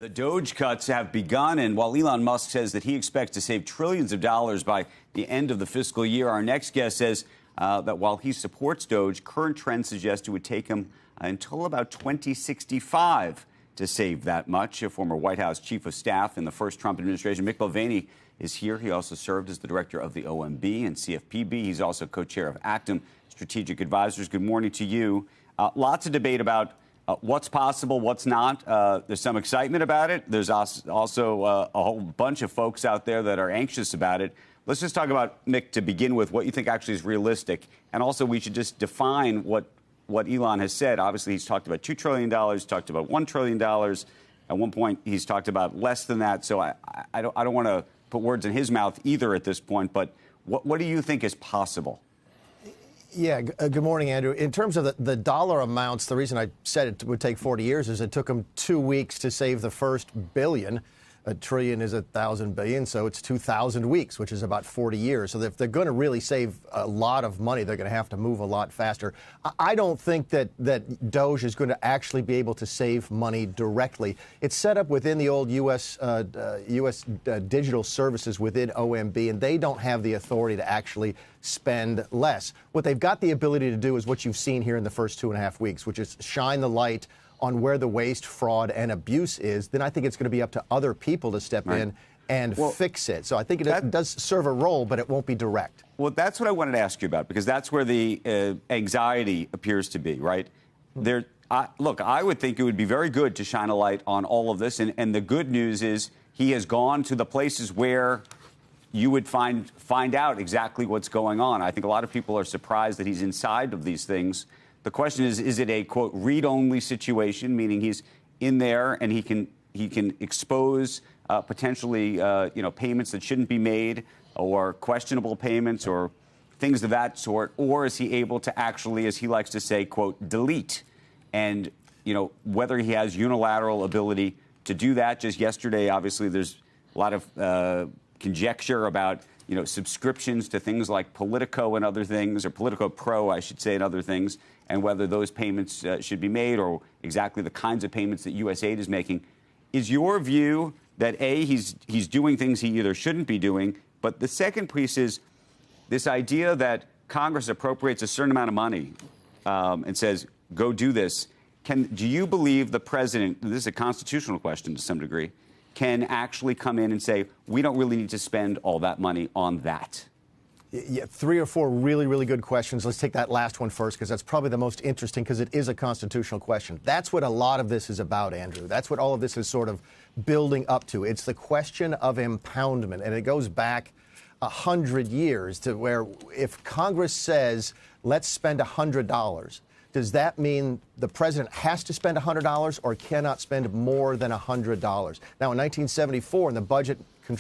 The DOGE cuts have begun, and while Elon Musk says that he expects to save trillions of dollars by the end of the fiscal year, our next guest says that while he supports DOGE, current trends suggest it would take him until about 2065 to save that much. A former White House chief of staff in the first Trump administration, Mick Mulvaney, is here. He also served as the director of the OMB and CFPB. He's also co-chair of Actum Strategic Advisors. Good morning to you. Lots of debate about what's possible, what's not. There's some excitement about it. There's also a whole bunch of folks out there that are anxious about it. Let's just talk about, Mick, to begin with, what you think actually is realistic. And also, we should just define what Elon has said. Obviously, he's talked about $2 trillion, talked about $1 trillion. At one point, he's talked about less than that. So I don't want to put words in his mouth either at this point. But what do you think is possible? Yeah, good morning, Andrew. In terms of the dollar amounts, the reason I said it would take 40 years is it took them 2 weeks to save the first billion. A trillion is 1,000 billion, so it's 2,000 weeks, which is about 40 years. So if they're going to really save a lot of money, they're going to have to move a lot faster. I don't think that DOGE is going to actually be able to save money directly. It's set up within the old U.S. digital services within OMB, and they don't have the authority to actually spend less. What they've got the ability to do is what you've seen here in the first 2.5 weeks, which is shine the light on where the waste, fraud, and abuse is. Then I think it's going to be up to other people to step in and fix it. So I think it does serve a role, but it won't be direct. Well, that's what I wanted to ask you about, because that's where the anxiety appears to be, right? Look, I would think it would be very good to shine a light on all of this. And the good news is he has gone to the places where you would find out exactly what's going on. I think a lot of people are surprised that he's inside of these things. The question is it a, quote, read-only situation, meaning he's in there and he can expose potentially, payments that shouldn't be made or questionable payments or things of that sort? Or is he able to actually, as he likes to say, quote, delete? And, whether he has unilateral ability to do that. Just yesterday, obviously, there's a lot of conjecture about subscriptions to things like Politico and other things, or Politico Pro, I should say, and other things, and whether those payments should be made or exactly the kinds of payments that USAID is making. Is your view that, A, he's doing things he either shouldn't be doing, but the second piece is this idea that Congress appropriates a certain amount of money and says, go do this. Do you believe the president, this is a constitutional question to some degree, can actually come in and say, we don't really need to spend all that money on that? Yeah, 3 or 4 really, really good questions. Let's take that last one first, because that's probably the most interesting, because it is a constitutional question. That's what a lot of this is about, Andrew. That's what all of this is sort of building up to. It's the question of impoundment, and it goes back 100 years to where if Congress says, let's spend $100, does that mean the president has to spend $100 or cannot spend more than $100? Now, in 1974, in the Budget and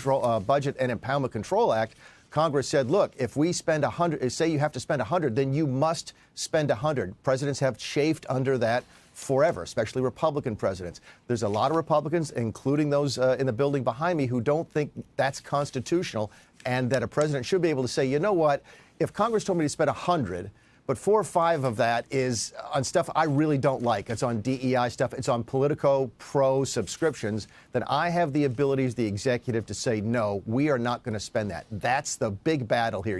Impoundment Control Act, Congress said, look, if we spend $100, say you have to spend $100, then you must spend $100. Presidents have chafed under that forever, especially Republican presidents. There's a lot of Republicans, including those in the building behind me, who don't think that's constitutional and that a president should be able to say, you know what, if Congress told me to spend $100, but 4 or 5 of that is on stuff I really don't like. It's on DEI stuff. It's on Politico Pro subscriptions. Then I have the ability as the executive to say, no, we are not going to spend that. That's the big battle here.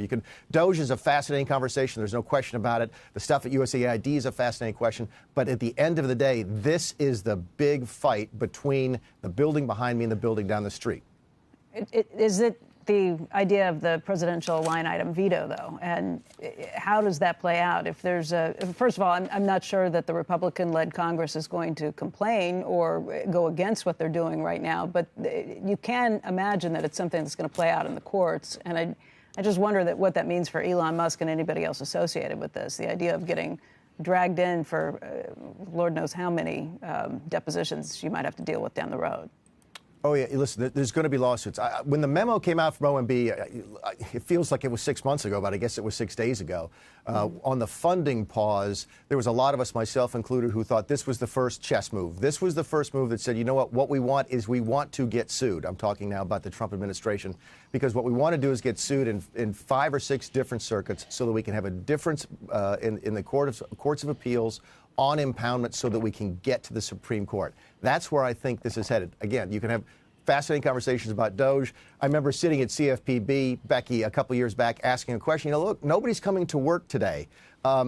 DOGE is a fascinating conversation. There's no question about it. The stuff at USAID is a fascinating question. But at the end of the day, this is the big fight between the building behind me and the building down the street. Is it the idea of the presidential line item veto, though, and how does that play out? If there's first of all, I'm not sure that the Republican-led Congress is going to complain or go against what they're doing right now, but you can imagine that it's something that's going to play out in the courts. And I just wonder what that means for Elon Musk and anybody else associated with this, the idea of getting dragged in for Lord knows how many depositions you might have to deal with down the road. Oh, yeah. Listen, there's going to be lawsuits. When the memo came out from OMB, it feels like it was 6 months ago, but I guess it was 6 days ago. On the funding pause, there was a lot of us, myself included, who thought this was the first chess move. This was the first move that said, you know what we want is we want to get sued. I'm talking now about the Trump administration, because what we want to do is get sued in 5 or 6 different circuits so that we can have a difference in the courts of appeals on impoundment so that we can get to the Supreme Court. That's where I think this is headed. Again, you can have fascinating conversations about DOGE. I remember sitting at CFPB, Becky, a couple years back, asking a question. Look, nobody's coming to work today. Are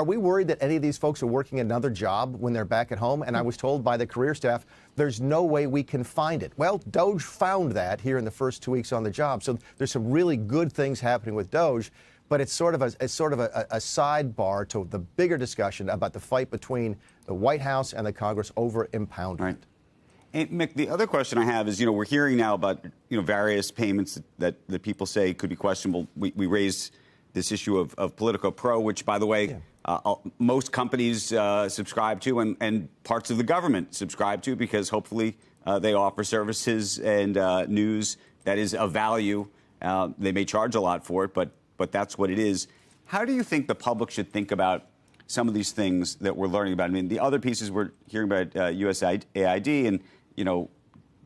we worried that any of these folks are working another job when they're back at home? And I was told by the career staff, there's no way we can find it. Well, DOGE found that here in the first 2 weeks on the job. So there's some really good things happening with DOGE, but it's sort of a sidebar to the bigger discussion about the fight between the White House and the Congress over impoundment. Right. And Mick, the other question I have is, we're hearing now about, various payments that people say could be questionable. We raised this issue of Politico Pro, which, by the way, most companies subscribe to and parts of the government subscribe to because hopefully they offer services and news that is of value. They may charge a lot for it, but that's what it is. How do you think the public should think about some of these things that we're learning about? I mean, the other pieces we're hearing about USAID and,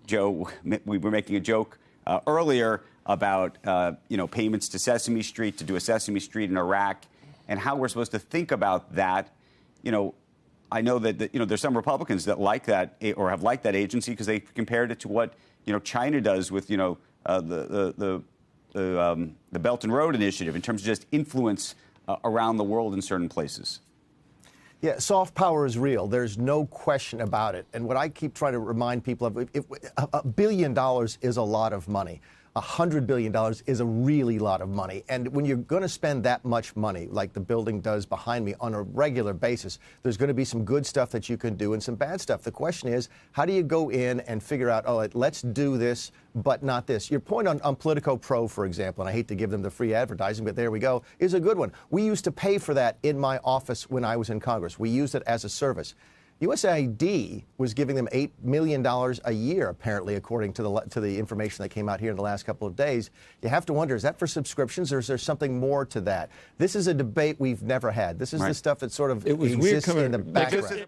Joe, we were making a joke earlier about, payments to Sesame Street, to do a Sesame Street in Iraq, and how we're supposed to think about that. I know that, there's some Republicans that like that or have liked that agency because they compared it to what, China does with, the Belt and Road Initiative in terms of just influence around the world in certain places. Yeah, soft power is real. There's no question about it. And what I keep trying to remind people of, $1 billion is a lot of money. $100 billion is a really lot of money. And when you're going to spend that much money, like the building does behind me on a regular basis, there's going to be some good stuff that you can do and some bad stuff. The question is, how do you go in and figure out, let's do this, but not this? Your point on Politico Pro, for example, and I hate to give them the free advertising, but there we go, is a good one. We used to pay for that in my office when I was in Congress. We used it as a service. USAID was giving them $8 million a year, apparently, according to the information that came out here in the last couple of days. You have to wonder, is that for subscriptions or is there something more to that? This is a debate we've never had. This is the stuff that sort of exists in the background.